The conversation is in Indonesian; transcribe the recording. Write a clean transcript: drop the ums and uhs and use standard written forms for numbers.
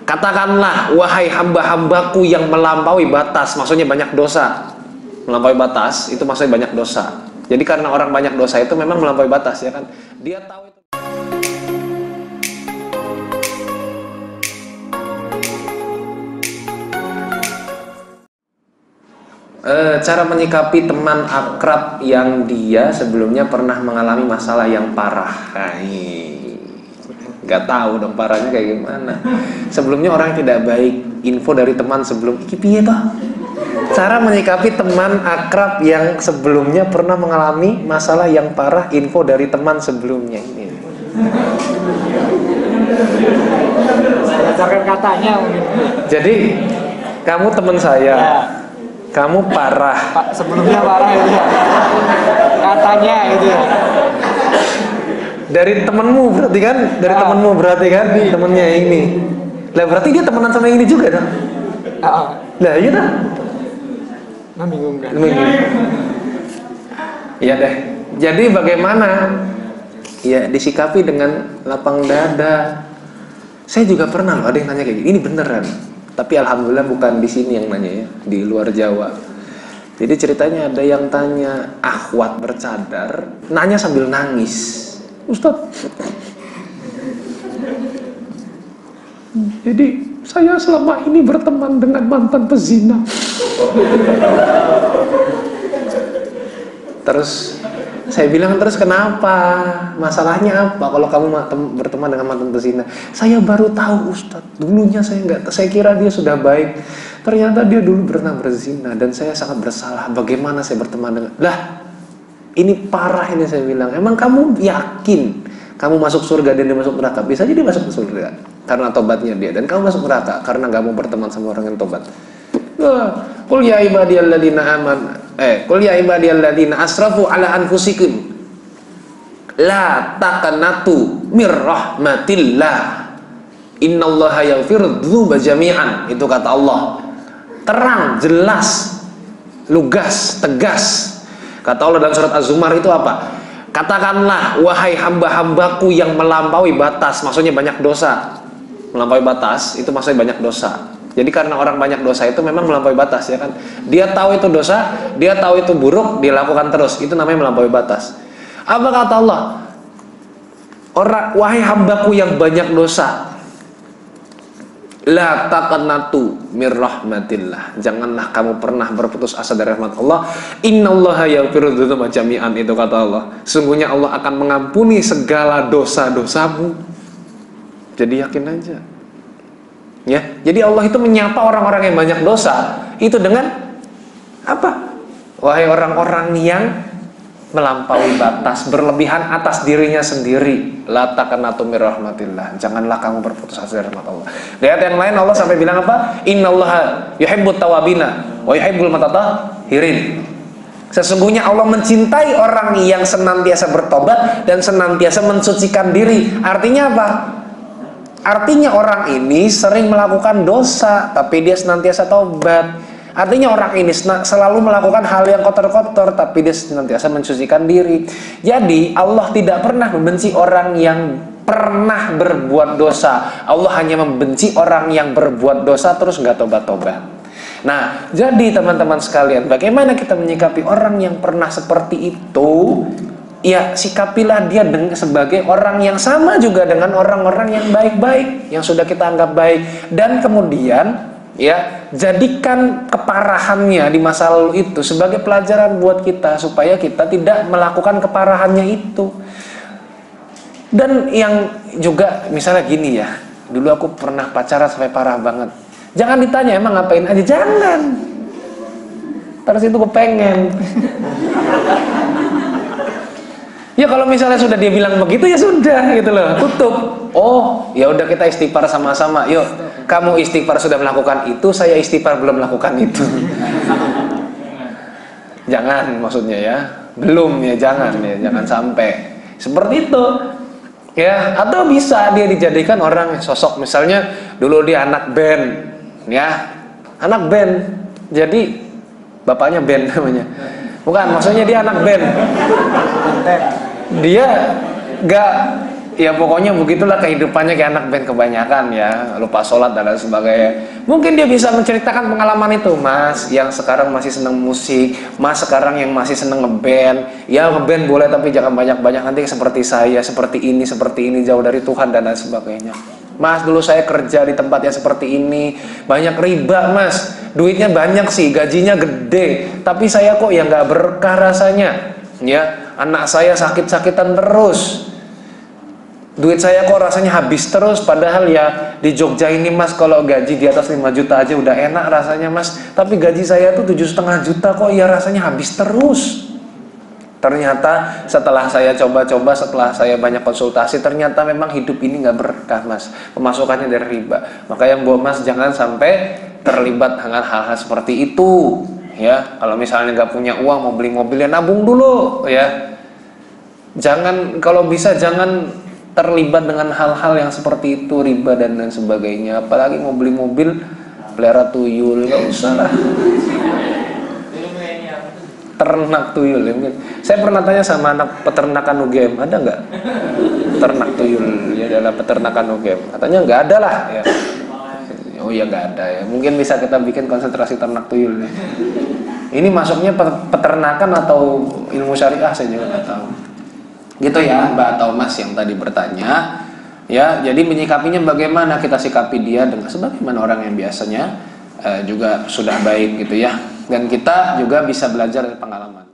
Katakanlah, wahai hamba-hambaku yang melampaui batas, maksudnya banyak dosa. Melampaui batas itu maksudnya banyak dosa. Jadi karena orang banyak dosa itu memang melampaui batas, ya kan? Dia tahu itu. Cara menyikapi teman akrab yang dia sebelumnya pernah mengalami masalah yang parah. Nggak tahu dong parahnya kayak gimana. Sebelumnya orang yang tidak baik, info dari teman sebelum iki piye toh? Cara menyikapi teman akrab yang sebelumnya pernah mengalami masalah yang parah, info dari teman sebelumnya ini. Saya ajarkan katanya mungkin. Jadi kamu teman saya. Ya. Kamu parah. Pak, sebelumnya parah itu ya. Katanya itu ya. Dari temenmu berarti kan? Dari temenmu berarti kan? Temennya ini. Lah berarti dia temenan sama yang ini juga dong? Lah iya dah. Membingungkan. Iya deh. Jadi bagaimana? Ya disikapi dengan lapang dada. Saya juga pernah loh ada yang nanya kayak gini. Ini beneran. Tapi alhamdulillah bukan di sini yang nanya ya, di luar Jawa. Jadi ceritanya ada yang tanya, akhwat bercadar, nanya sambil nangis. Ustadz, jadi saya selama ini berteman dengan mantan pezina. Terus saya bilang, terus kenapa? Masalahnya apa kalau kamu berteman dengan mantan pezina? Saya baru tahu Ustadz, dulunya saya kira dia sudah baik. Ternyata dia dulu pernah berzina dan saya sangat bersalah. Bagaimana saya berteman dengan? Lah, ini parah ini saya bilang. Emang kamu yakin kamu masuk surga dan dia masuk neraka? Bisa jadi dia masuk surga karena tobatnya dia, dan kamu masuk neraka karena kamu berteman sama orang yang tobat. Qul ya ibadiyalladzina qul ya ibadiyalladzina asrafu ala anfusikum la taqnatu mir rahmatillah innallaha yaghfiru dzunuba jami'an. Itu kata Allah. Terang, jelas, lugas, tegas. Kata Allah dalam surat Az-Zumar itu apa? Katakanlah, wahai hamba-hambaku yang melampaui batas, maksudnya banyak dosa. Melampaui batas itu maksudnya banyak dosa. Jadi karena orang banyak dosa itu memang melampaui batas, ya kan? Dia tahu itu dosa, dia tahu itu buruk, dia lakukan terus. Itu namanya melampaui batas. Apa kata Allah? Wahai hambaku yang banyak dosa, la taqnatu mir rahmatillah. Janganlah kamu pernah berputus asa dari rahmat Allah. Innallaha yaghfiru dzunuba jami'an. Itu kata Allah. Sungguhnya Allah akan mengampuni segala dosa-dosamu. Jadi yakin aja. Ya, jadi Allah itu menyapa orang-orang yang banyak dosa itu dengan apa? Wahai orang-orang yang melampaui batas, berlebihan atas dirinya sendiri, la taqnatu mir rahmatillah. Janganlah kamu berputus asa dari rahmat Allah. Di ayat yang lain Allah sampai bilang apa? Innallaha yuhibbut tawabina wa yuhibbul mutatahhirin. Sesungguhnya Allah mencintai orang yang senantiasa bertobat dan senantiasa mensucikan diri. Artinya apa? Artinya orang ini sering melakukan dosa, tapi dia senantiasa tobat. Artinya orang ini selalu melakukan hal yang kotor-kotor, tapi dia senantiasa mensucikan diri. Jadi Allah tidak pernah membenci orang yang pernah berbuat dosa. Allah hanya membenci orang yang berbuat dosa terus nggak tobat-tobat. Nah, jadi teman-teman sekalian, bagaimana kita menyikapi orang yang pernah seperti itu? Ya, sikapilah dia sebagai orang yang sama juga dengan orang-orang yang baik-baik, yang sudah kita anggap baik. Dan kemudian, ya, jadikan keparahannya di masa lalu itu sebagai pelajaran buat kita, supaya kita tidak melakukan keparahannya itu. Dan yang juga, misalnya gini ya, dulu aku pernah pacaran sampai parah banget. Jangan ditanya, emang ngapain aja? Jangan. Terus itu kepengen. Ya kalau misalnya sudah dia bilang begitu ya sudah gitu loh, tutup. Oh, ya udah kita istighfar sama-sama. Yuk, kamu istighfar sudah melakukan itu, saya istighfar belum melakukan itu. Jangan maksudnya ya. Belum ya, jangan sampai. Seperti itu. Ya, atau bisa dia dijadikan orang sosok, misalnya dulu dia anak band, ya. Anak band. Jadi bapaknya band namanya. Bukan, maksudnya dia anak band. Dia Ya pokoknya begitulah kehidupannya kayak anak band kebanyakan ya, lupa sholat dan lain sebagainya. Mungkin dia bisa menceritakan pengalaman itu, Mas yang sekarang masih seneng musik, Mas sekarang yang masih seneng ngeband. Ya ngeband boleh tapi jangan banyak-banyak, nanti seperti saya, seperti ini, jauh dari Tuhan dan lain sebagainya. Mas dulu saya kerja di tempat yang seperti ini, banyak riba Mas, duitnya banyak sih, gajinya gede, tapi saya kok yang gak berkah rasanya. Ya, anak saya sakit-sakitan terus, duit saya kok rasanya habis terus. Padahal ya di Jogja ini Mas kalau gaji di atas 5 juta aja udah enak rasanya Mas, tapi gaji saya tuh 7,5 juta kok ya rasanya habis terus. Ternyata setelah saya coba-coba, setelah saya banyak konsultasi, ternyata memang hidup ini nggak berkah Mas, pemasukannya dari riba. Makanya buat Mas jangan sampai terlibat dengan hal-hal seperti itu ya. Kalau misalnya nggak punya uang mau beli mobil ya nabung dulu ya. Jangan, kalau bisa jangan terlibat dengan hal-hal yang seperti itu, riba dan lain sebagainya. Apalagi mau beli mobil pelihara tuyul, nggak usah lah. Ternak tuyul ya. Saya pernah tanya sama anak peternakan UGM, ada nggak ternak tuyul ya dalam peternakan UGM? Katanya nggak ada lah ya. Oh ya nggak ada ya. Mungkin bisa kita bikin konsentrasi ternak tuyul ya. Ini masuknya peternakan atau ilmu syariah saya juga nggak tahu. Gitu ya Mbak atau Mas yang tadi bertanya ya. Jadi menyikapinya bagaimana, kita sikapi dia dengan sebagaimana orang yang biasanya juga sudah baik gitu ya. Dan kita juga bisa belajar dari pengalaman.